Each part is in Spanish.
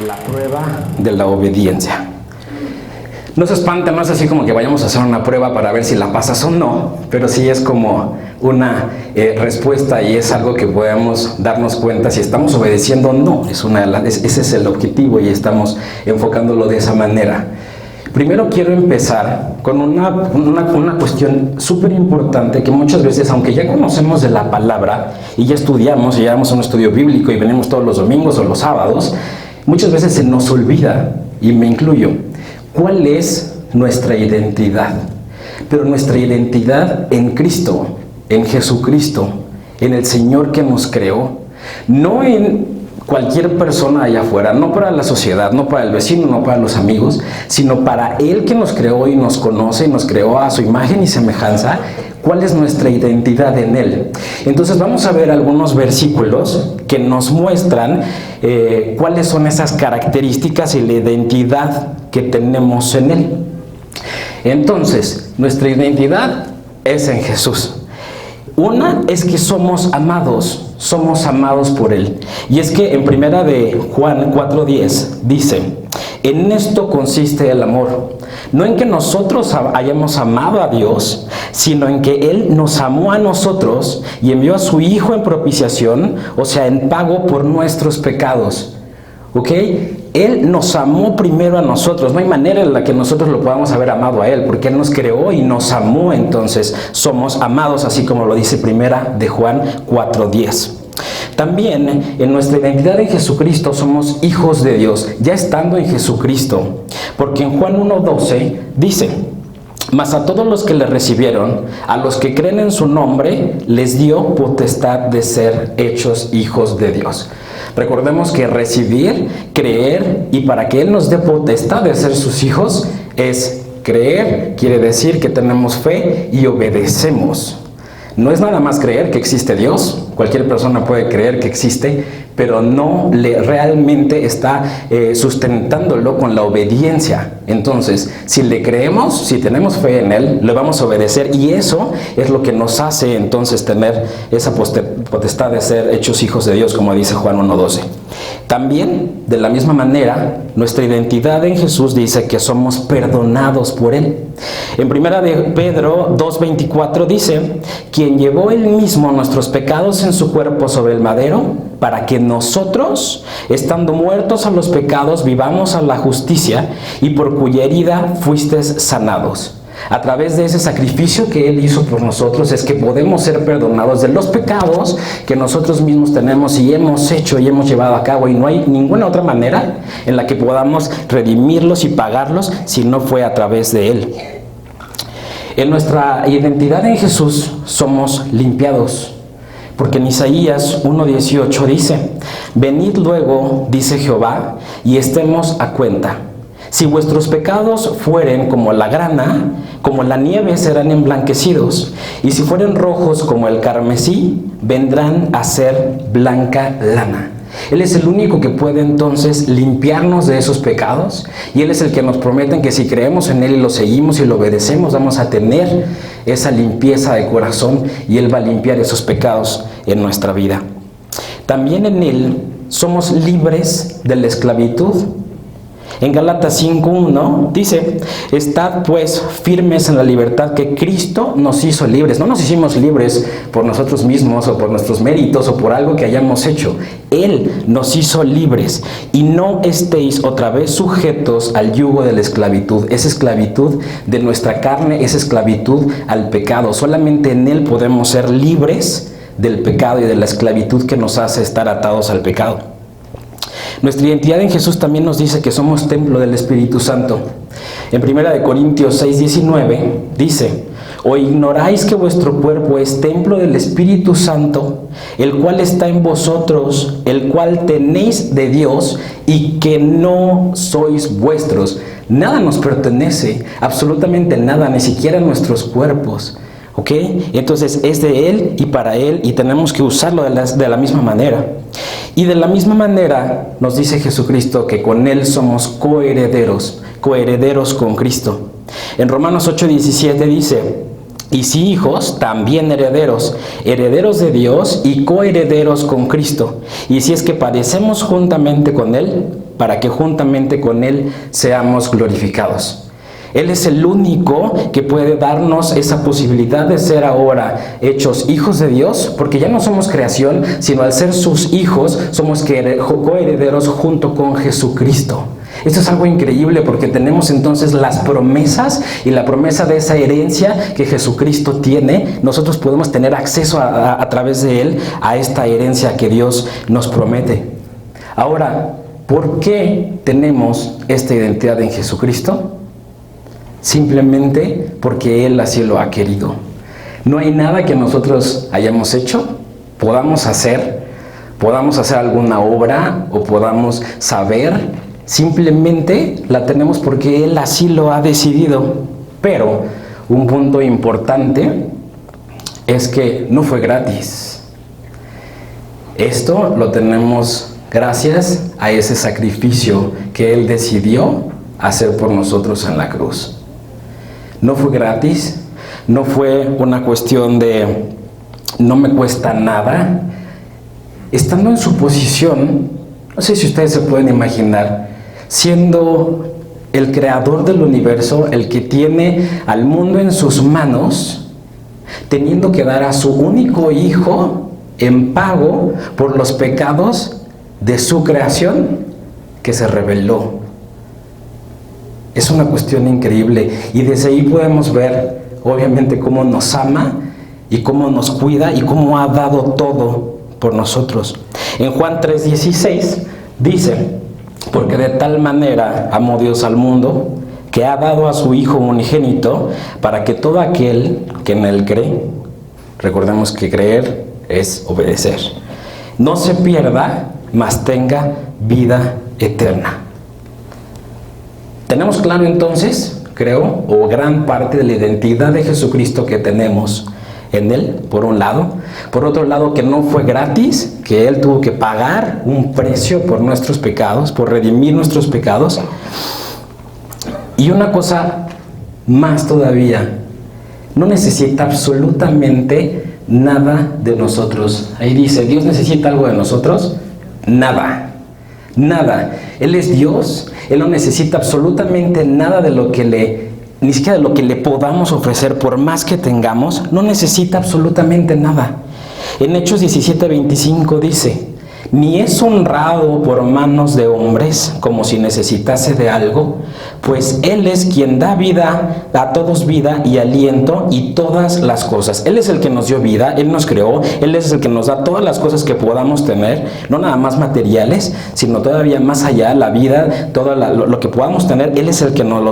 la prueba de la obediencia. No se espanten, no es así como que vayamos a hacer una prueba para ver si la pasas o no, pero sí es como una respuesta y es algo que podemos darnos cuenta si estamos obedeciendo o no. Ese es el objetivo y estamos enfocándolo de esa manera. Primero quiero empezar con una cuestión súper importante que muchas veces, aunque ya conocemos de la palabra y ya estudiamos y llevamos a un estudio bíblico y venimos todos los domingos o los sábados, muchas veces se nos olvida, y me incluyo, ¿cuál es nuestra identidad? Pero nuestra identidad en Cristo, en Jesucristo, en el Señor que nos creó, no en cualquier persona allá afuera, no para la sociedad, no para el vecino, no para los amigos, sino para Él que nos creó y nos conoce y nos creó a su imagen y semejanza. ¿Cuál es nuestra identidad en Él? Entonces vamos a ver algunos versículos que nos muestran cuáles son esas características y la identidad que tenemos en Él. Entonces, nuestra identidad es en Jesús. Una es que somos amados por Él. Y es que en primera de Juan 4:10 dice: en esto consiste el amor, no en que nosotros hayamos amado a Dios, sino en que Él nos amó a nosotros y envió a su Hijo en propiciación, o sea, en pago por nuestros pecados. ¿Ok? Él nos amó primero a nosotros. No hay manera en la que nosotros lo podamos haber amado a Él, porque Él nos creó y nos amó. Entonces somos amados, así como lo dice primera de Juan 4:10. También en nuestra identidad en Jesucristo somos hijos de Dios, ya estando en Jesucristo. Porque en Juan 1:12 dice: mas a todos los que le recibieron, a los que creen en su nombre, les dio potestad de ser hechos hijos de Dios. Recordemos que recibir, creer, y para que Él nos dé potestad de ser sus hijos, es creer, quiere decir que tenemos fe y obedecemos. No es nada más creer que existe Dios. Cualquier persona puede creer que existe, pero no realmente está sustentándolo con la obediencia. Entonces, si le creemos, si tenemos fe en Él, le vamos a obedecer, y eso es lo que nos hace entonces tener esa potestad de ser hechos hijos de Dios, como dice Juan 1:12. También, de la misma manera, nuestra identidad en Jesús dice que somos perdonados por Él. En primera de Pedro 2:24 dice: quien llevó Él mismo nuestros pecados en su cuerpo sobre el madero, para que nosotros, estando muertos a los pecados, vivamos a la justicia, y por cuya herida fuisteis sanados. A través de ese sacrificio que Él hizo por nosotros es que podemos ser perdonados de los pecados que nosotros mismos tenemos y hemos hecho y hemos llevado a cabo, y no hay ninguna otra manera en la que podamos redimirlos y pagarlos si no fue a través de Él. En nuestra identidad en Jesús somos limpiados, porque en Isaías 1:18 dice: venid luego, dice Jehová, y estemos a cuenta. Si vuestros pecados fueren como la grana, como la nieve serán emblanquecidos, y si fueren rojos como el carmesí, vendrán a ser blanca lana. Él es el único que puede entonces limpiarnos de esos pecados, y Él es el que nos promete que si creemos en Él y lo seguimos y lo obedecemos, vamos a tener esa limpieza de corazón, y Él va a limpiar esos pecados en nuestra vida. También en Él somos libres de la esclavitud. En Gálatas 5:1 dice: estad pues firmes en la libertad que Cristo nos hizo libres. No nos hicimos libres por nosotros mismos o por nuestros méritos o por algo que hayamos hecho. Él nos hizo libres. Y no estéis otra vez sujetos al yugo de la esclavitud. Esa esclavitud de nuestra carne, esa esclavitud al pecado. Solamente en Él podemos ser libres del pecado y de la esclavitud que nos hace estar atados al pecado. Nuestra identidad en Jesús también nos dice que somos templo del Espíritu Santo. En 1 Corintios 6:19 dice: ¿o ignoráis que vuestro cuerpo es templo del Espíritu Santo, el cual está en vosotros, el cual tenéis de Dios, y que no sois vuestros? Nada nos pertenece, absolutamente nada, ni siquiera nuestros cuerpos. ¿Ok? Entonces es de Él y para Él, y tenemos que usarlo de la misma manera. Y de la misma manera nos dice Jesucristo que con Él somos coherederos con Cristo. En Romanos 8:17 dice: y si hijos, también herederos, herederos de Dios y coherederos con Cristo. Y si es que padecemos juntamente con Él, para que juntamente con Él seamos glorificados. Él es el único que puede darnos esa posibilidad de ser ahora hechos hijos de Dios, porque ya no somos creación, sino al ser sus hijos somos coherederos junto con Jesucristo. Esto es algo increíble porque tenemos entonces las promesas y la promesa de esa herencia que Jesucristo tiene. Nosotros podemos tener acceso a través de Él a esta herencia que Dios nos promete. Ahora, ¿por qué tenemos esta identidad en Jesucristo? Simplemente porque Él así lo ha querido. No hay nada que nosotros hayamos hecho, podamos hacer alguna obra o podamos saber. Simplemente la tenemos porque Él así lo ha decidido. Pero un punto importante es que no fue gratis. Esto lo tenemos gracias a ese sacrificio que Él decidió hacer por nosotros en la cruz. No fue gratis, no fue una cuestión de no me cuesta nada. Estando en su posición, no sé si ustedes se pueden imaginar, siendo el creador del universo, el que tiene al mundo en sus manos, teniendo que dar a su único hijo en pago por los pecados de su creación que se rebeló. Es una cuestión increíble y desde ahí podemos ver obviamente cómo nos ama y cómo nos cuida y cómo ha dado todo por nosotros. En Juan 3:16 dice: porque de tal manera amó Dios al mundo que ha dado a su Hijo unigénito para que todo aquel que en Él cree, recordemos que creer es obedecer, no se pierda, mas tenga vida eterna. Tenemos claro entonces, creo, o gran parte de la identidad de Jesucristo que tenemos en Él, por un lado. Por otro lado, que no fue gratis, que Él tuvo que pagar un precio por nuestros pecados, por redimir nuestros pecados. Y una cosa más todavía, no necesita absolutamente nada de nosotros. Ahí dice, ¿Dios necesita algo de nosotros? Nada, nada. Él es Dios, Él no necesita absolutamente nada de lo que ni siquiera de lo que le podamos ofrecer, por más que tengamos, no necesita absolutamente nada. En Hechos 17:25 dice: ni es honrado por manos de hombres como si necesitase de algo, pues Él es quien da vida a todos, vida y aliento y todas las cosas. Él es el que nos dio vida, Él nos creó, Él es el que nos da todas las cosas que podamos tener, no nada más materiales, sino todavía más allá, la vida, todo lo que podamos tener. Él es el que nos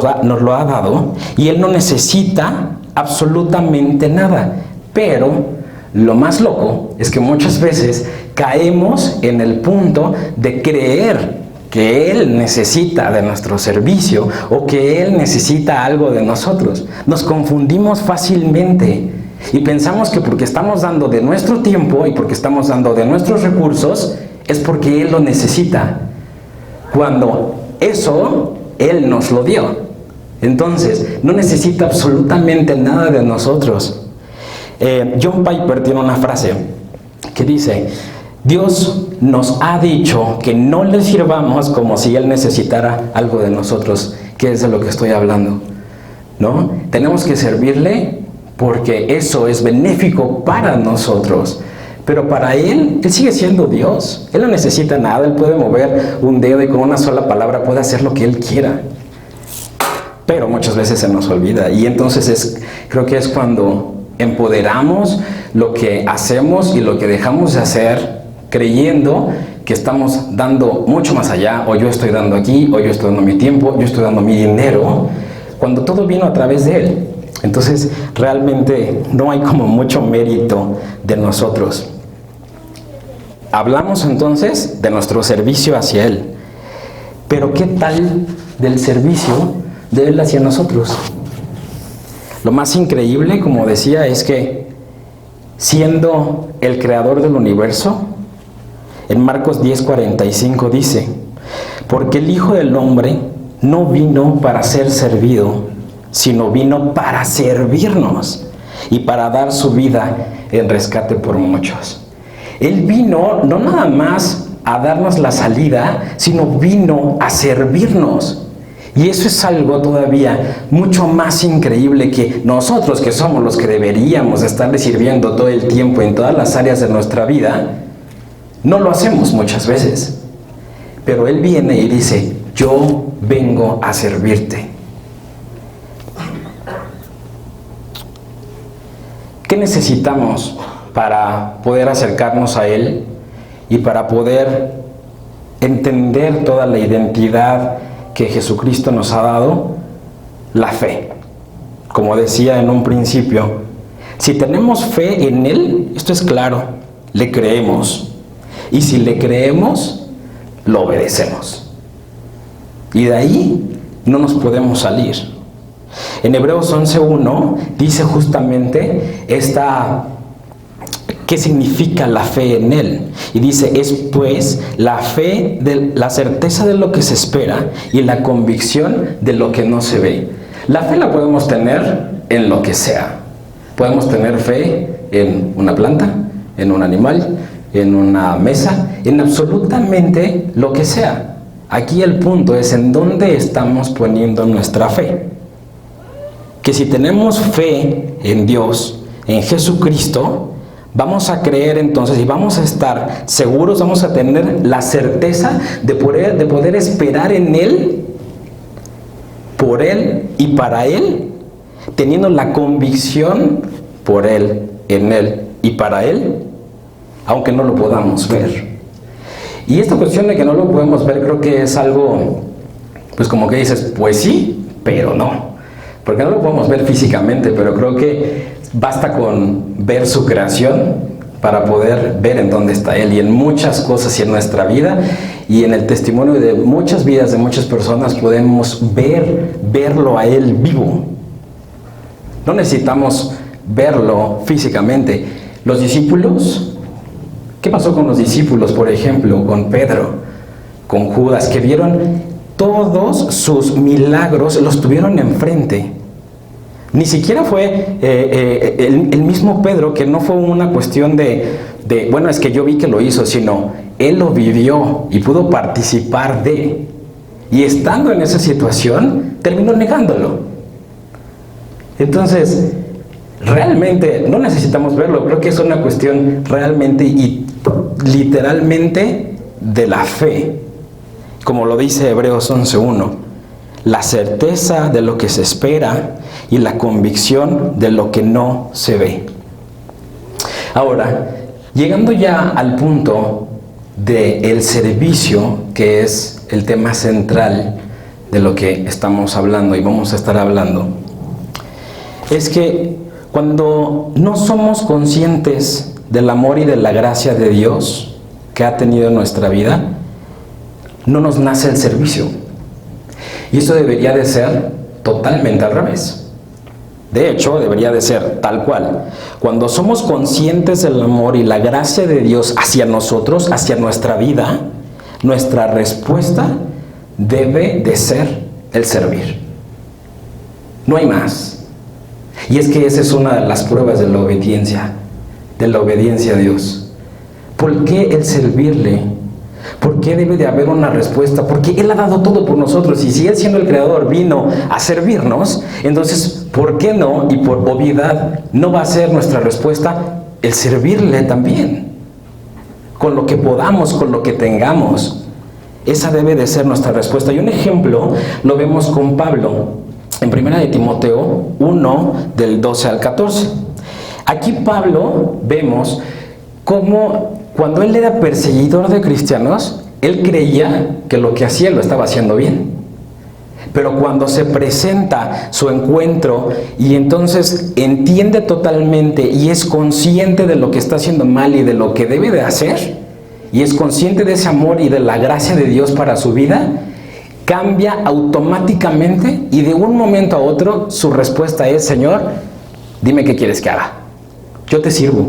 lo ha dado y Él no necesita absolutamente nada. Pero lo más loco es que muchas veces caemos en el punto de creer que Él necesita de nuestro servicio o que Él necesita algo de nosotros. Nos confundimos fácilmente y pensamos que porque estamos dando de nuestro tiempo y porque estamos dando de nuestros recursos es porque Él lo necesita, cuando eso Él nos lo dio. Entonces, no necesita absolutamente nada de nosotros. John Piper tiene una frase que dice: Dios nos ha dicho que no le sirvamos como si Él necesitara algo de nosotros, que es de lo que estoy hablando, ¿no? Tenemos que servirle porque eso es benéfico para nosotros, pero para Él sigue siendo Dios. Él no necesita nada, Él puede mover un dedo y con una sola palabra puede hacer lo que Él quiera. Pero muchas veces se nos olvida y entonces creo que es cuando empoderamos lo que hacemos y lo que dejamos de hacer, creyendo que estamos dando mucho más allá, o yo estoy dando aquí, o yo estoy dando mi tiempo, yo estoy dando mi dinero, cuando todo vino a través de Él. Entonces realmente no hay como mucho mérito de nosotros. Hablamos entonces de nuestro servicio hacia Él, pero ¿qué tal del servicio de Él hacia nosotros? Lo más increíble, como decía, es que siendo el creador del universo, en Marcos 10:45 dice: porque el Hijo del Hombre no vino para ser servido, sino vino para servirnos y para dar su vida en rescate por muchos. Él vino no nada más a darnos la salida, sino vino a servirnos. Y eso es algo todavía mucho más increíble, que nosotros, que somos los que deberíamos estarle sirviendo todo el tiempo en todas las áreas de nuestra vida, no lo hacemos muchas veces. Pero Él viene y dice: yo vengo a servirte. ¿Qué necesitamos para poder acercarnos a Él y para poder entender toda la identidad que Jesucristo nos ha dado? La fe. Como decía en un principio, si tenemos fe en Él, esto es claro, le creemos. Y si le creemos, lo obedecemos. Y de ahí no nos podemos salir. En Hebreos 11:1 dice justamente ¿qué significa la fe en Él? Y dice: es pues la fe, la certeza de lo que se espera y la convicción de lo que no se ve. La fe la podemos tener en lo que sea. Podemos tener fe en una planta, en un animal, en una mesa, en absolutamente lo que sea. Aquí el punto es en dónde estamos poniendo nuestra fe. Que si tenemos fe en Dios, en Jesucristo, vamos a creer entonces y vamos a estar seguros, vamos a tener la certeza de poder esperar en Él, por Él y para Él, teniendo la convicción por Él, en Él y para Él, aunque no lo podamos ver. Y esta cuestión de que no lo podemos ver, creo que es algo, pues como que dices, pues sí, pero no. Porque no lo podemos ver físicamente, pero creo que basta con ver su creación para poder ver en dónde está Él. Y en muchas cosas y en nuestra vida y en el testimonio de muchas vidas de muchas personas podemos verlo a Él vivo. No necesitamos verlo físicamente. Los discípulos, ¿qué pasó con los discípulos, por ejemplo, con Pedro, con Judas, que vieron todos sus milagros, los tuvieron enfrente? Ni siquiera fue el mismo Pedro, que no fue una cuestión de, bueno, es que yo vi que lo hizo, sino él lo vivió y pudo participar de. Y estando en esa situación, terminó negándolo. Entonces, realmente no necesitamos verlo. Creo que es una cuestión realmente y literalmente de la fe. Como lo dice Hebreos 11:1. La certeza de lo que se espera y la convicción de lo que no se ve. Ahora, llegando ya al punto del servicio, que es el tema central de lo que estamos hablando y vamos a estar hablando, es que cuando no somos conscientes del amor y de la gracia de Dios que ha tenido en nuestra vida, no nos nace el servicio. Y eso debería de ser totalmente al revés. De hecho, debería de ser tal cual. Cuando somos conscientes del amor y la gracia de Dios hacia nosotros, hacia nuestra vida, nuestra respuesta debe de ser el servir. No hay más. Y es que esa es una de las pruebas de la obediencia a Dios. ¿Por qué el servirle? ¿Por qué debe de haber una respuesta? Porque Él ha dado todo por nosotros, y si Él, siendo el Creador, vino a servirnos, entonces, ¿por qué no? Y por obviedad, ¿no va a ser nuestra respuesta el servirle también? Con lo que podamos, con lo que tengamos. Esa debe de ser nuestra respuesta. Y un ejemplo lo vemos con Pablo, en 1 de Timoteo 1, del 12 al 14. Aquí Pablo vemos cómo cuando él era perseguidor de cristianos, él creía que lo que hacía lo estaba haciendo bien. Pero cuando se presenta su encuentro y entonces entiende totalmente y es consciente de lo que está haciendo mal y de lo que debe de hacer, y es consciente de ese amor y de la gracia de Dios para su vida, cambia automáticamente y de un momento a otro su respuesta es: Señor, dime qué quieres que haga. Yo te sirvo,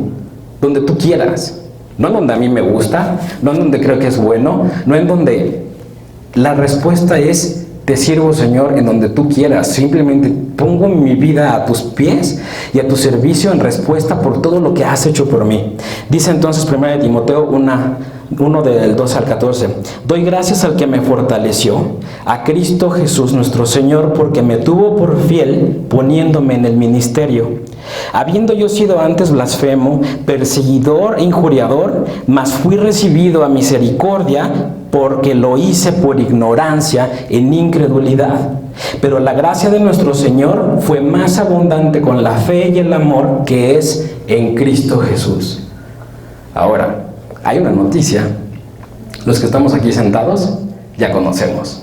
donde tú quieras. No en donde a mí me gusta, no en donde creo que es bueno, no en donde... La respuesta es: te sirvo, Señor, en donde tú quieras. Simplemente pongo mi vida a tus pies y a tu servicio en respuesta por todo lo que has hecho por mí. Dice entonces 1 de Timoteo 1 del 12 al 14. Doy gracias al que me fortaleció, a Cristo Jesús nuestro Señor, porque me tuvo por fiel poniéndome en el ministerio. Habiendo yo sido antes blasfemo, perseguidor e injuriador, mas fui recibido a misericordia, porque lo hice por ignorancia en incredulidad. Pero la gracia de nuestro Señor fue más abundante con la fe y el amor que es en Cristo Jesús. Ahora, hay una noticia. Los que estamos aquí sentados ya conocemos.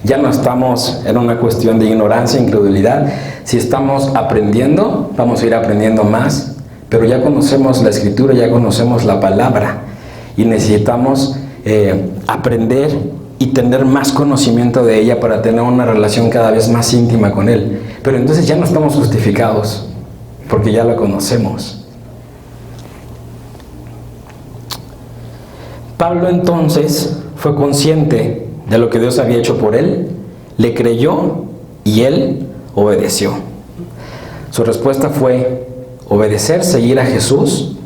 Ya no estamos en una cuestión de ignorancia, incredulidad. Si estamos aprendiendo, vamos a ir aprendiendo más, pero ya conocemos la Escritura, ya conocemos la palabra y necesitamos aprender y tener más conocimiento de ella para tener una relación cada vez más íntima con Él. Pero entonces ya no estamos justificados, porque ya la conocemos. Pablo entonces fue consciente de lo que Dios había hecho por él, le creyó y él obedeció. Su respuesta fue obedecer, seguir a Jesús,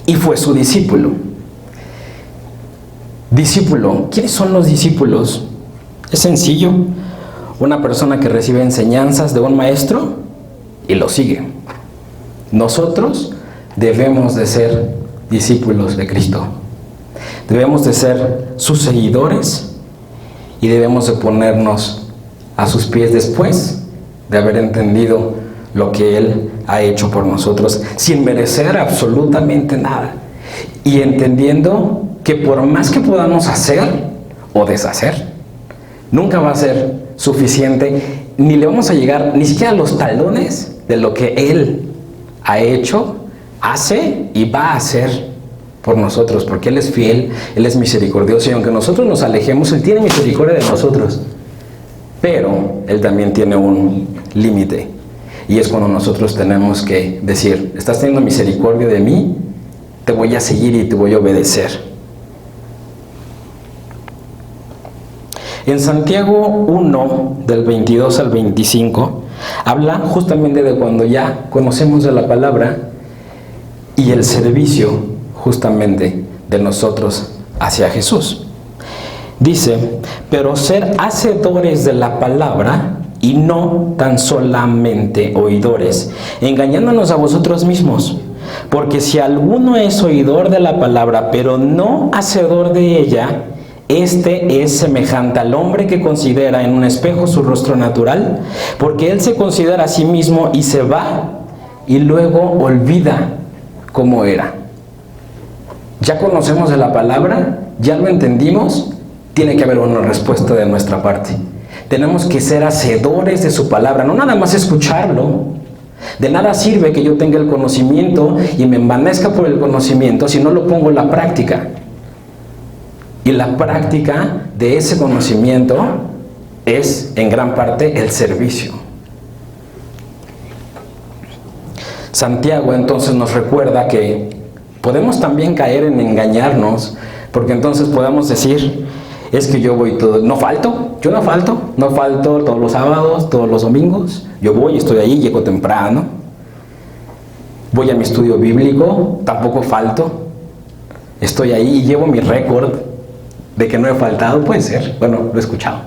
y fue su discípulo. Discípulo, ¿quiénes son los discípulos? Es sencillo, una persona que recibe enseñanzas de un maestro y lo sigue. Nosotros debemos de ser discípulos de Cristo. Debemos de ser sus seguidores y debemos de ponernos a sus pies después de haber entendido lo que Él ha hecho por nosotros, sin merecer absolutamente nada. Y entendiendo que por más que podamos hacer o deshacer, nunca va a ser suficiente, ni le vamos a llegar ni siquiera a los talones de lo que Él ha hecho, hace y va a hacer por nosotros, porque Él es fiel, Él es misericordioso, y aunque nosotros nos alejemos, Él tiene misericordia de nosotros, pero Él también tiene un límite, y es cuando nosotros tenemos que decir: estás teniendo misericordia de mí, te voy a seguir y te voy a obedecer. En Santiago 1, del 22 al 25, habla justamente de cuando ya conocemos de la palabra y el servicio justamente de nosotros hacia Jesús. Dice: pero ser hacedores de la palabra y no tan solamente oidores, engañándonos a vosotros mismos. Porque si alguno es oidor de la palabra, pero no hacedor de ella, este es semejante al hombre que considera en un espejo su rostro natural, porque él se considera a sí mismo y se va y luego olvida cómo era. Ya conocemos de la palabra, ya lo entendimos, tiene que haber una respuesta de nuestra parte. Tenemos que ser hacedores de su palabra, no nada más escucharlo. De nada sirve que yo tenga el conocimiento y me envanezca por el conocimiento si no lo pongo en la práctica. Y la práctica de ese conocimiento es en gran parte el servicio. Santiago entonces nos recuerda que podemos también caer en engañarnos, porque entonces podemos decir: es que yo voy todo, no falto todos los sábados, todos los domingos, yo voy, estoy ahí, llego temprano, voy a mi estudio bíblico, tampoco falto, estoy ahí y llevo mi récord de que no he faltado. Puede ser, bueno, lo he escuchado.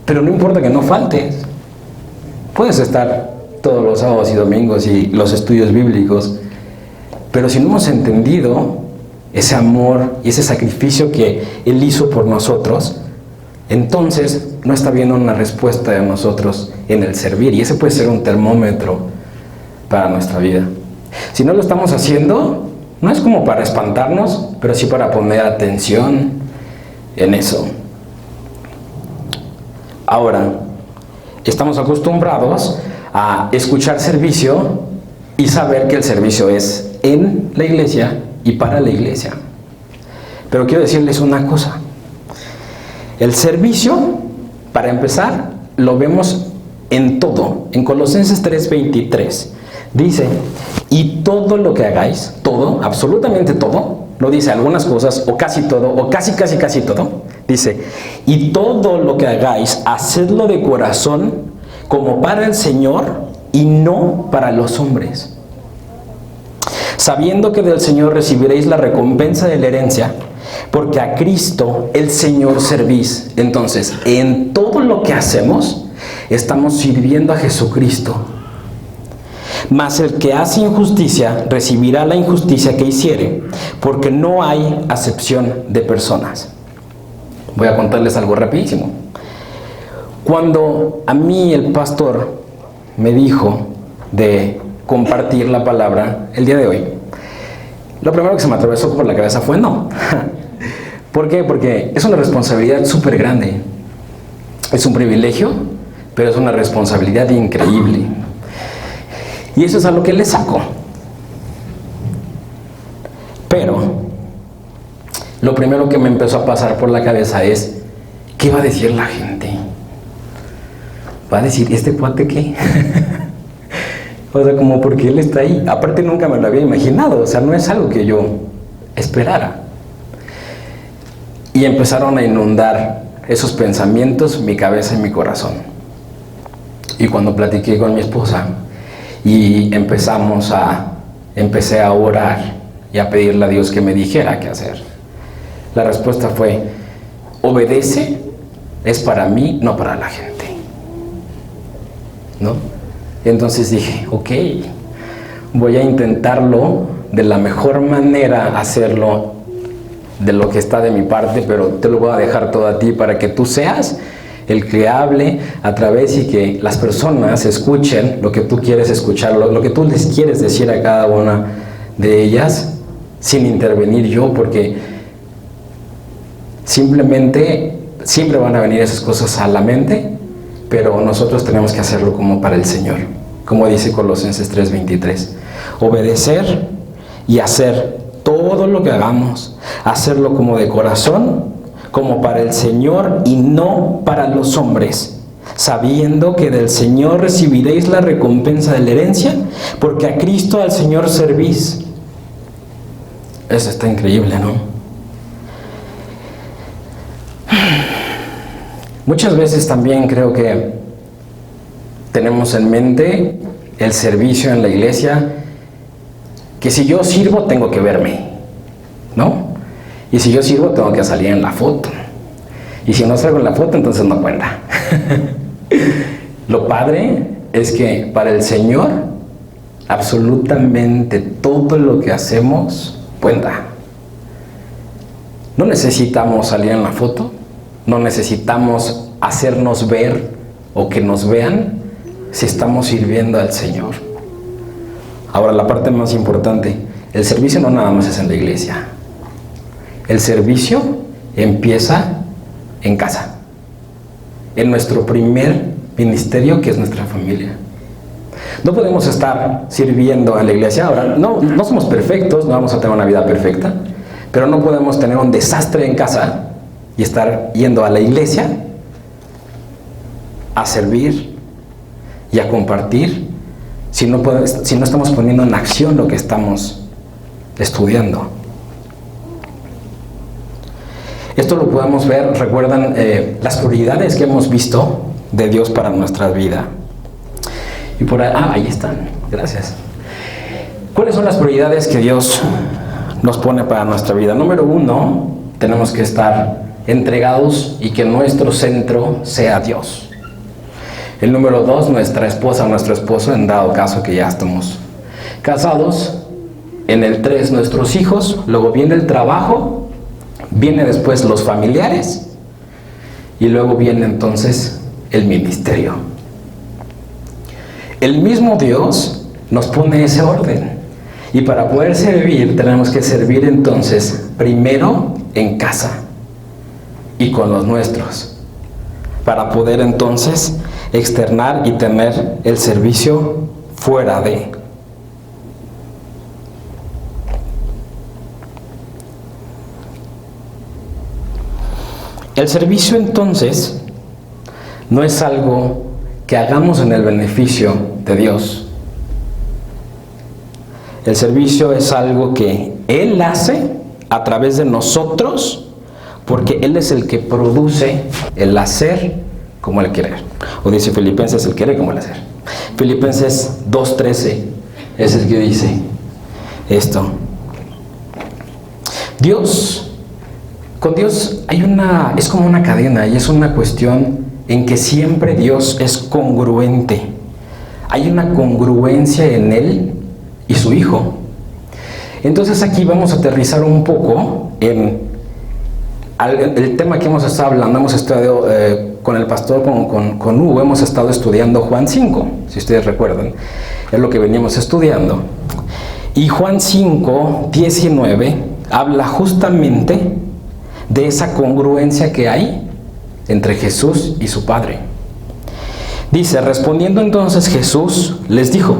Pero no importa que no faltes, puedes estar todos los sábados y domingos y los estudios bíblicos, pero si no hemos entendido ese amor y ese sacrificio que Él hizo por nosotros, entonces no está viendo una respuesta de nosotros en el servir, y ese puede ser un termómetro para nuestra vida. Si no lo estamos haciendo, no es como para espantarnos, pero sí para poner atención en eso. Ahora, estamos acostumbrados a escuchar servicio y saber que el servicio es en la iglesia y para la iglesia. Pero quiero decirles una cosa: el servicio, para empezar, lo vemos en todo. En Colosenses 3:23 dice: y todo lo que hagáis, todo, absolutamente todo, no dice algunas cosas, o casi todo, o casi todo, dice: y todo lo que hagáis, hacedlo de corazón, como para el Señor y no para los hombres, sabiendo que del Señor recibiréis la recompensa de la herencia, porque a Cristo el Señor servís. Entonces, en todo lo que hacemos, estamos sirviendo a Jesucristo. Mas el que hace injusticia recibirá la injusticia que hiciere, porque no hay acepción de personas. Voy a contarles algo rapidísimo. Cuando a mí el pastor me dijo de compartir la palabra el día de hoy, lo primero que se me atravesó por la cabeza fue no. ¿Por qué? Porque es una responsabilidad súper grande. Es un privilegio, pero es una responsabilidad increíble. Y eso es a lo que le saco. Pero lo primero que me empezó a pasar por la cabeza es, ¿qué va a decir la gente? ¿Va a decir, ¿este cuate qué? O sea, como porque él está ahí. Aparte nunca me lo había imaginado, o sea, no es algo que yo esperara. Y empezaron a inundar esos pensamientos mi cabeza y mi corazón. Y cuando platiqué con mi esposa y empecé a orar y a pedirle a Dios que me dijera qué hacer, la respuesta fue, obedece, es para mí, no para la gente, ¿no? Entonces dije, ok, voy a intentarlo de la mejor manera, hacerlo de lo que está de mi parte, pero te lo voy a dejar todo a ti para que tú seas el que hable a través y que las personas escuchen lo que tú quieres escuchar, lo que tú les quieres decir a cada una de ellas, sin intervenir yo, porque simplemente siempre van a venir esas cosas a la mente, pero nosotros tenemos que hacerlo como para el Señor, como dice Colosenses 3:23, obedecer y hacer todo lo que hagamos, hacerlo como de corazón, como para el Señor y no para los hombres, sabiendo que del Señor recibiréis la recompensa de la herencia, porque a Cristo al Señor servís. Eso está increíble, ¿no? Muchas veces también creo que tenemos en mente el servicio en la iglesia, que si yo sirvo tengo que verme, ¿no? Y si yo sirvo tengo que salir en la foto. Y si no salgo en la foto, entonces no cuenta. Lo padre es que para el Señor absolutamente todo lo que hacemos cuenta. No necesitamos salir en la foto, no necesitamos hacernos ver o que nos vean si estamos sirviendo al Señor. Ahora, la parte más importante, el servicio no nada más es en la iglesia. El servicio empieza en casa, en nuestro primer ministerio, que es nuestra familia. No podemos estar sirviendo en la iglesia. Ahora, no somos perfectos, no vamos a tener una vida perfecta, pero no podemos tener un desastre en casa y estar yendo a la iglesia a servir y a compartir si no estamos poniendo en acción lo que estamos estudiando. Esto lo podemos ver, recuerdan las prioridades que hemos visto de Dios para nuestra vida. Y por ahí están, gracias. ¿Cuáles son las prioridades que Dios nos pone para nuestra vida? Número 1, tenemos que estar entregados y que nuestro centro sea Dios. El número 2, nuestra esposa o nuestro esposo, en dado caso que ya estamos casados. En el 3, nuestros hijos. Luego viene el trabajo, viene después los familiares y luego viene entonces el ministerio. El mismo Dios nos pone ese orden, y para poder servir tenemos que servir entonces primero en casa y con los nuestros, para poder entonces externar y tener el servicio fuera de. El servicio entonces no es algo que hagamos en el beneficio de Dios. El servicio es algo que Él hace a través de nosotros, porque Él es el que produce el hacer como el querer. O dice Filipenses, el querer como el hacer. Filipenses 2:13 es el que dice, esto. Con Dios es como una cadena y es una cuestión en que siempre Dios es congruente. Hay una congruencia en Él y su Hijo. Entonces aquí vamos a aterrizar un poco en el tema que hemos estado hablando. Hemos estado con el pastor, con Hugo, hemos estado estudiando Juan 5, si ustedes recuerdan. Es lo que veníamos estudiando. Y Juan 5, 19 habla justamente de esa congruencia que hay entre Jesús y su Padre. Dice: respondiendo entonces Jesús les dijo: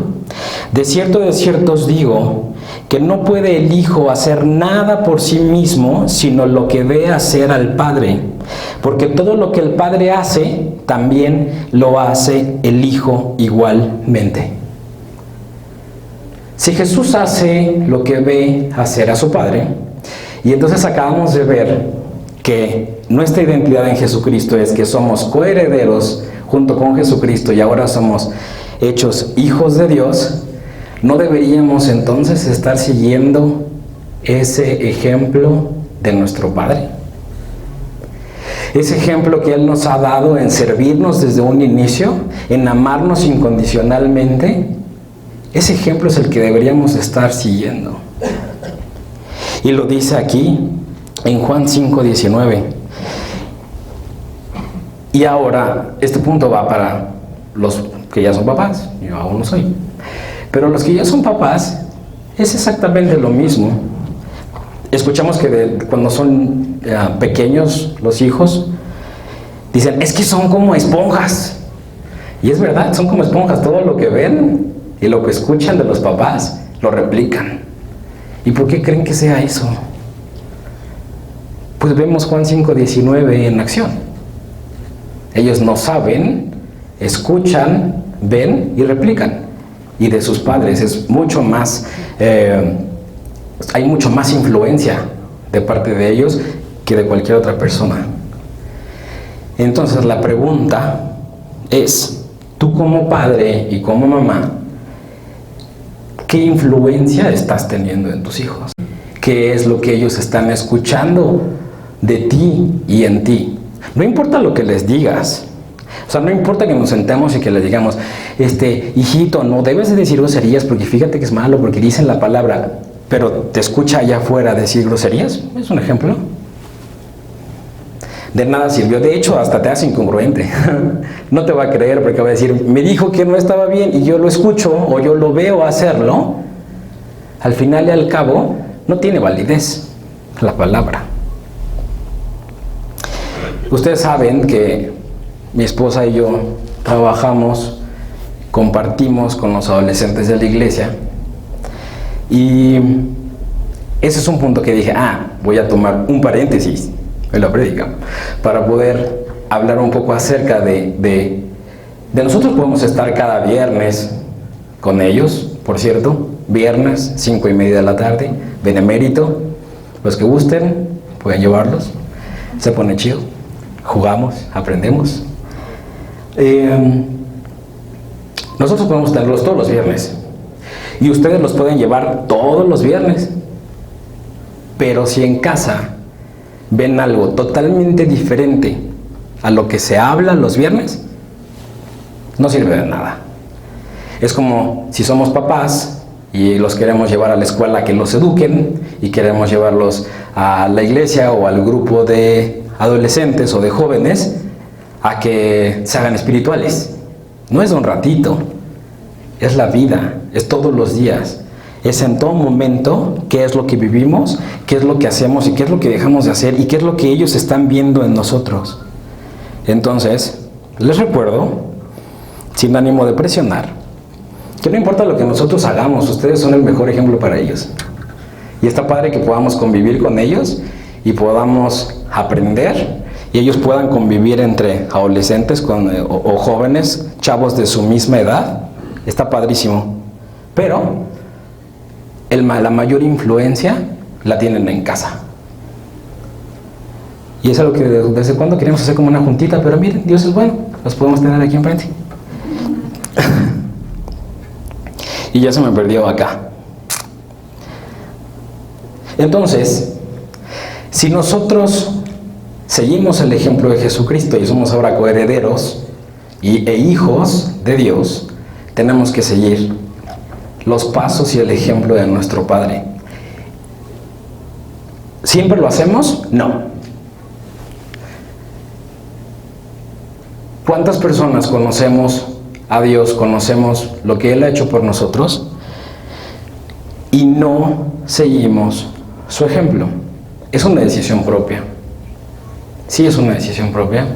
de cierto os digo, que no puede el Hijo hacer nada por sí mismo, sino lo que ve hacer al Padre. Porque todo lo que el Padre hace, también lo hace el Hijo igualmente. Si Jesús hace lo que ve hacer a su Padre, y entonces acabamos de ver que nuestra identidad en Jesucristo es que somos coherederos junto con Jesucristo y ahora somos hechos hijos de Dios, ¿no deberíamos entonces estar siguiendo ese ejemplo de nuestro Padre? Ese ejemplo que Él nos ha dado en servirnos desde un inicio, en amarnos incondicionalmente, ese ejemplo es el que deberíamos estar siguiendo. Y lo dice aquí en Juan 5:19. Y ahora, este punto va para los que ya son papás, yo aún no soy. Pero los que ya son papás, es exactamente lo mismo. Escuchamos que cuando son pequeños los hijos, dicen, es que son como esponjas. Y es verdad, son como esponjas. Todo lo que ven y lo que escuchan de los papás, lo replican. ¿Y por qué creen que sea eso? Pues vemos Juan 5:19 en acción. Ellos no saben, escuchan, ven y replican. Y de sus padres es mucho más, hay mucho más influencia de parte de ellos que de cualquier otra persona. Entonces la pregunta es, tú como padre y como mamá, ¿qué influencia estás teniendo en tus hijos? ¿Qué es lo que ellos están escuchando de ti y en ti? No importa lo que les digas. O sea, no importa que nos sentemos y que les digamos, hijito, no debes de decir groserías porque fíjate que es malo, porque dicen la palabra, pero te escucha allá afuera decir groserías. Es un ejemplo. De nada sirvió. De hecho, hasta te hace incongruente. No te va a creer porque va a decir, me dijo que no estaba bien y yo lo escucho o yo lo veo hacerlo. Al final y al cabo, no tiene validez la palabra. Ustedes saben que mi esposa y yo trabajamos, compartimos con los adolescentes de la iglesia y ese es un punto que dije, voy a tomar un paréntesis en la prédica para poder hablar un poco acerca de nosotros. Podemos estar cada viernes con ellos, por cierto, viernes 5:30 de la tarde, benemérito, los que gusten pueden llevarlos, se pone chido, jugamos, aprendemos. Nosotros podemos tenerlos todos los viernes y ustedes los pueden llevar todos los viernes, pero si en casa ven algo totalmente diferente a lo que se habla los viernes, no sirve de nada. Es como si somos papás y los queremos llevar a la escuela a que los eduquen y queremos llevarlos a la iglesia o al grupo de adolescentes o de jóvenes a que se hagan espirituales. No es un ratito, es la vida, es todos los días, es en todo momento qué es lo que vivimos, qué es lo que hacemos y qué es lo que dejamos de hacer y qué es lo que ellos están viendo en nosotros. Entonces, les recuerdo, sin ánimo de presionar, que no importa lo que nosotros hagamos, ustedes son el mejor ejemplo para ellos. Y está padre que podamos convivir con ellos y podamos aprender y ellos puedan convivir entre adolescentes o jóvenes, chavos de su misma edad. Está padrísimo. Pero la mayor influencia la tienen en casa. Y es algo que desde cuando queremos hacer como una juntita, pero miren, Dios es bueno, los podemos tener aquí enfrente. Y ya se me perdió acá. Entonces, si nosotros seguimos el ejemplo de Jesucristo y somos ahora coherederos e hijos de Dios, tenemos que seguir los pasos y el ejemplo de nuestro Padre. ¿Siempre lo hacemos? No. ¿Cuántas personas conocemos a Dios, conocemos lo que Él ha hecho por nosotros y no seguimos su ejemplo? Es una decisión propia. Sí, es una decisión propia.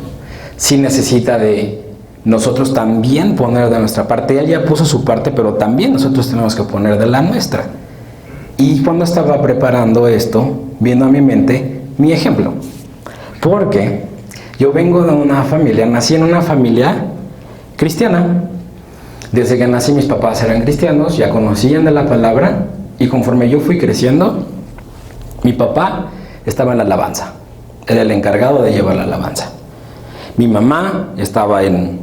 Sí necesita de nosotros también poner de nuestra parte. Él ya puso su parte, pero también nosotros tenemos que poner de la nuestra. Y cuando estaba preparando esto, vino a mi mente mi ejemplo. Porque yo vengo de una familia, nací en una familia cristiana. Desde que nací mis papás eran cristianos, ya conocían de la palabra, y conforme yo fui creciendo, mi papá estaba en la alabanza. Era el encargado de llevar la alabanza. Mi mamá estaba en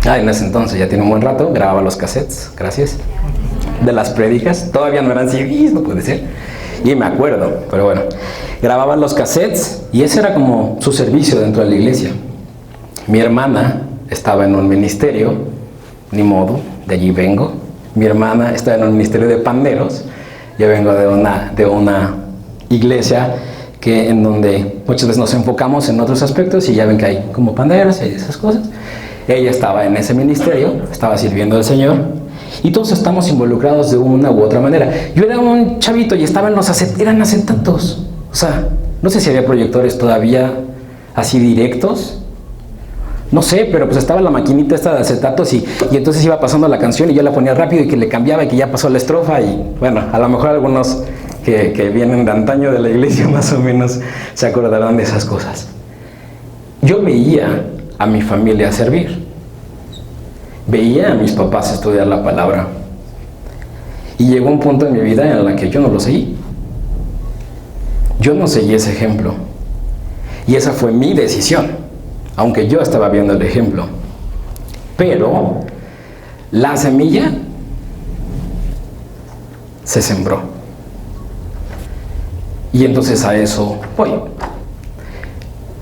ese entonces, ya tiene un buen rato, grababa los cassettes, gracias, de las prédicas. Todavía no eran CDs, no puede ser. Y me acuerdo, pero bueno, grababa los cassettes y ese era como su servicio dentro de la iglesia. Mi hermana estaba en un ministerio, ni modo, de allí vengo. Mi hermana estaba en un ministerio de panderos. Yo vengo de una iglesia en donde muchas veces nos enfocamos en otros aspectos y ya ven que hay como panderos y esas cosas. Ella estaba en ese ministerio, estaba sirviendo al Señor y todos estamos involucrados de una u otra manera. Yo era un chavito y estaba en eran acetatos. O sea, no sé si había proyectores todavía así directos. No sé, pero pues estaba la maquinita esta de acetatos y entonces iba pasando la canción y yo la ponía rápido y que le cambiaba y que ya pasó la estrofa y bueno, a lo mejor algunos que vienen de antaño de la iglesia más o menos se acordarán de esas cosas. Yo veía a mi familia servir, veía a mis papás estudiar la palabra y llegó un punto en mi vida en el que yo no lo seguí. Yo no seguí ese ejemplo y esa fue mi decisión, aunque yo estaba viendo el ejemplo. Pero la semilla se sembró. Y entonces a eso voy.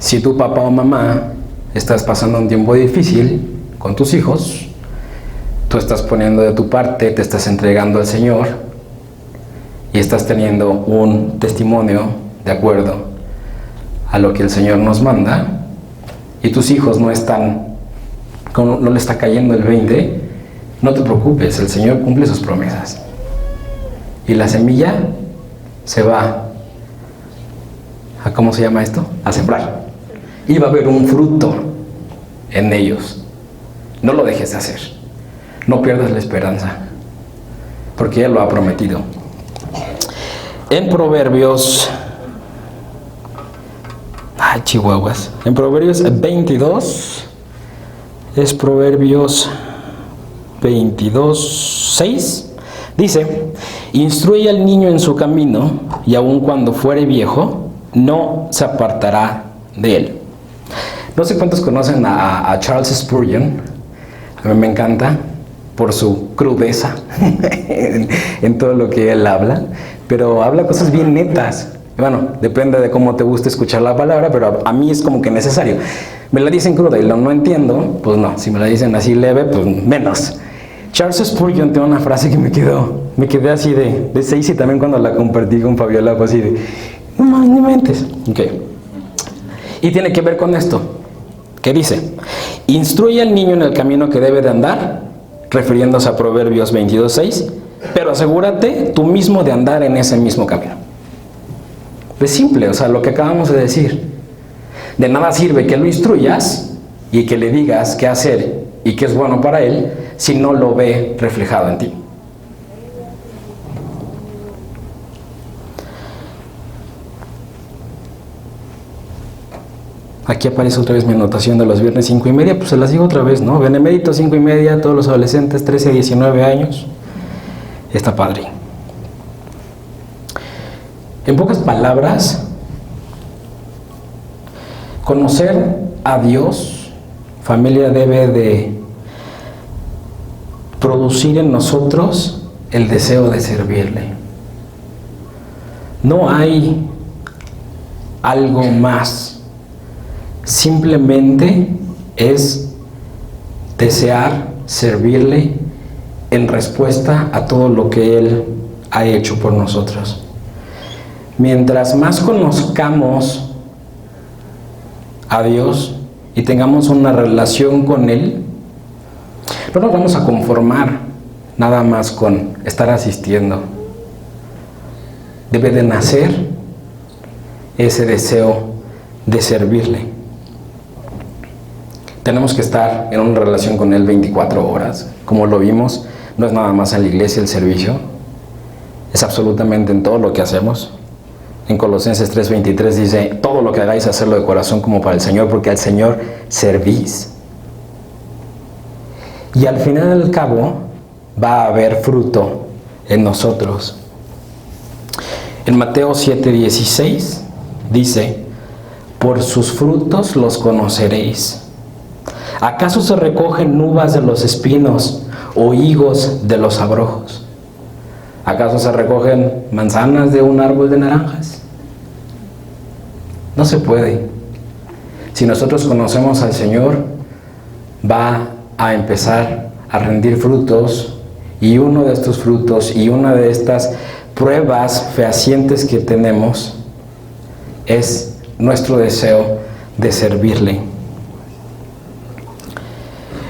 Si tu papá o mamá estás pasando un tiempo difícil con tus hijos, tú estás poniendo de tu parte, te estás entregando al Señor y estás teniendo un testimonio de acuerdo a lo que el Señor nos manda, y tus hijos no le está cayendo el 20, no te preocupes, el Señor cumple sus promesas. Y la semilla se va a, ¿cómo se llama esto? A sembrar. Y va a haber un fruto en ellos. No lo dejes de hacer. No pierdas la esperanza, porque Él lo ha prometido. En Proverbios... chihuahuas. En Proverbios 22, es Proverbios 22, 6, dice: instruye al niño en su camino, y aun cuando fuere viejo, no se apartará de él. No sé cuántos conocen a Charles Spurgeon. A mí me encanta por su crudeza en todo lo que él habla, pero habla cosas bien netas. Bueno, depende de cómo te guste escuchar la palabra, pero a mí es como que necesario. Me la dicen cruda y no entiendo, pues no. Si me la dicen así leve, pues menos. Charles Spurgeon tiene una frase que me quedé así de 6, y también cuando la compartí con Fabiola fue así de, no más, ni mentes. Okay. Y tiene que ver con esto, que dice: instruye al niño en el camino que debe de andar, refiriéndose a Proverbios 22:6, pero asegúrate tú mismo de andar en ese mismo camino. Es simple, o sea, lo que acabamos de decir. De nada sirve que lo instruyas y que le digas qué hacer y qué es bueno para él si no lo ve reflejado en ti. Aquí aparece otra vez mi anotación de los viernes 5:30, pues se las digo otra vez, ¿no? Benemérito 5:30, todos los adolescentes 13 a 19 años. Está padre. En pocas palabras, conocer a Dios, familia, debe de producir en nosotros el deseo de servirle. No hay algo más. Simplemente es desear servirle en respuesta a todo lo que Él ha hecho por nosotros. Mientras más conozcamos a Dios y tengamos una relación con Él, no nos vamos a conformar nada más con estar asistiendo. Debe de nacer ese deseo de servirle. Tenemos que estar en una relación con Él 24 horas. Como lo vimos, no es nada más en la iglesia el servicio, es absolutamente en todo lo que hacemos. En Colosenses 3:23 dice, todo lo que hagáis, hacerlo de corazón como para el Señor, porque al Señor servís. Y al final del cabo va a haber fruto en nosotros. En Mateo 7:16 dice, por sus frutos los conoceréis. ¿Acaso se recogen uvas de los espinos o higos de los abrojos? ¿Acaso se recogen manzanas de un árbol de naranjas? No se puede. Si nosotros conocemos al Señor, va a empezar a rendir frutos, y uno de estos frutos y una de estas pruebas fehacientes que tenemos es nuestro deseo de servirle.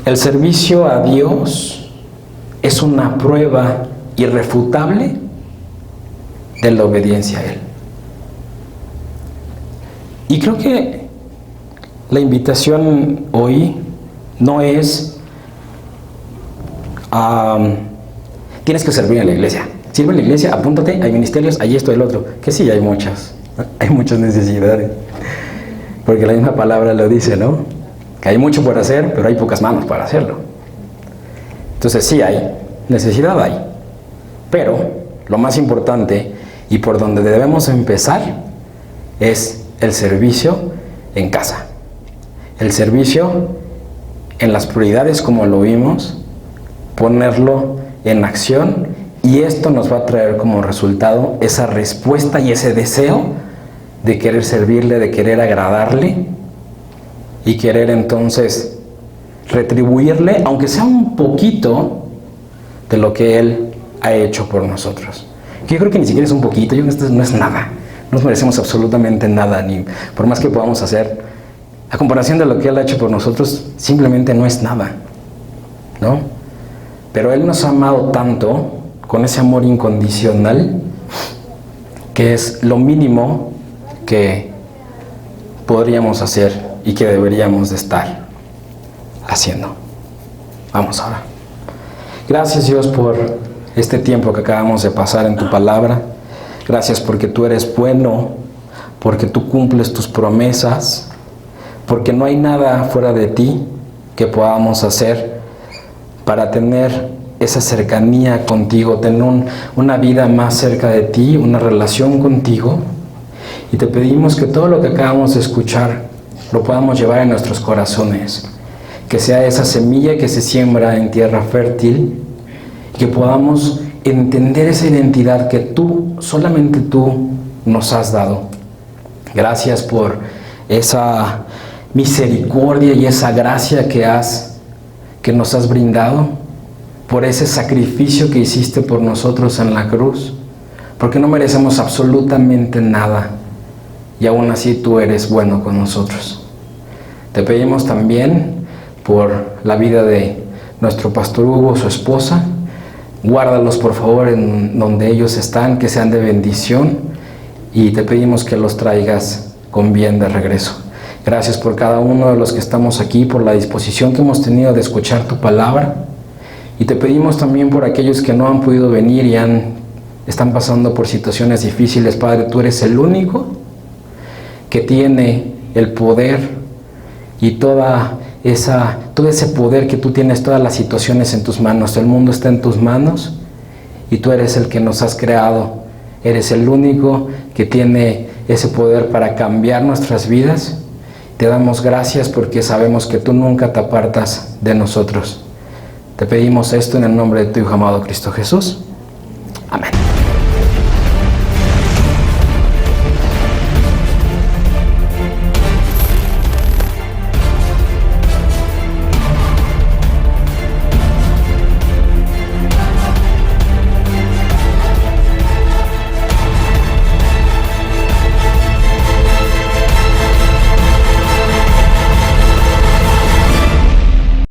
El servicio a Dios es una prueba irrefutable de la obediencia a Él. Y creo que la invitación hoy no es tienes que servir en la iglesia. Sirve en la iglesia, apúntate, hay ministerios, hay esto, el otro. Que sí, hay muchas necesidades. Porque la misma palabra lo dice, ¿no? Que hay mucho por hacer, pero hay pocas manos para hacerlo. Entonces sí hay, necesidad hay. Pero lo más importante y por donde debemos empezar es el servicio en casa. El servicio en las prioridades, como lo vimos, ponerlo en acción, y esto nos va a traer como resultado esa respuesta y ese deseo de querer servirle, de querer agradarle y querer entonces retribuirle, aunque sea un poquito, de lo que Él ha hecho por nosotros. Yo creo que ni siquiera es un poquito, yo creo que esto no es nada. No nos merecemos absolutamente nada, ni por más que podamos hacer, a comparación de lo que Él ha hecho por nosotros, simplemente no es nada, ¿no? Pero Él nos ha amado tanto, con ese amor incondicional, que es lo mínimo que podríamos hacer y que deberíamos de estar haciendo. Vamos ahora. Gracias, Dios, por este tiempo que acabamos de pasar en tu palabra. Gracias porque tú eres bueno, porque tú cumples tus promesas, porque no hay nada fuera de ti que podamos hacer para tener esa cercanía contigo, tener una vida más cerca de ti, una relación contigo. Y te pedimos que todo lo que acabamos de escuchar lo podamos llevar en nuestros corazones, que sea esa semilla que se siembra en tierra fértil, que podamos entender esa identidad que tú, solamente tú, nos has dado. Gracias por esa misericordia y esa gracia que nos has brindado, por ese sacrificio que hiciste por nosotros en la cruz, porque no merecemos absolutamente nada, y aún así tú eres bueno con nosotros. Te pedimos también por la vida de nuestro pastor Hugo, su esposa. Guárdalos por favor en donde ellos están, que sean de bendición, y te pedimos que los traigas con bien de regreso. Gracias por cada uno de los que estamos aquí, por la disposición que hemos tenido de escuchar tu palabra, y te pedimos también por aquellos que no han podido venir y están pasando por situaciones difíciles. Padre, tú eres el único que tiene el poder y todo ese poder que tú tienes, todas las situaciones en tus manos. El mundo está en tus manos y tú eres el que nos has creado. Eres el único que tiene ese poder para cambiar nuestras vidas. Te damos gracias porque sabemos que tú nunca te apartas de nosotros. Te pedimos esto en el nombre de tu Hijo amado Cristo Jesús.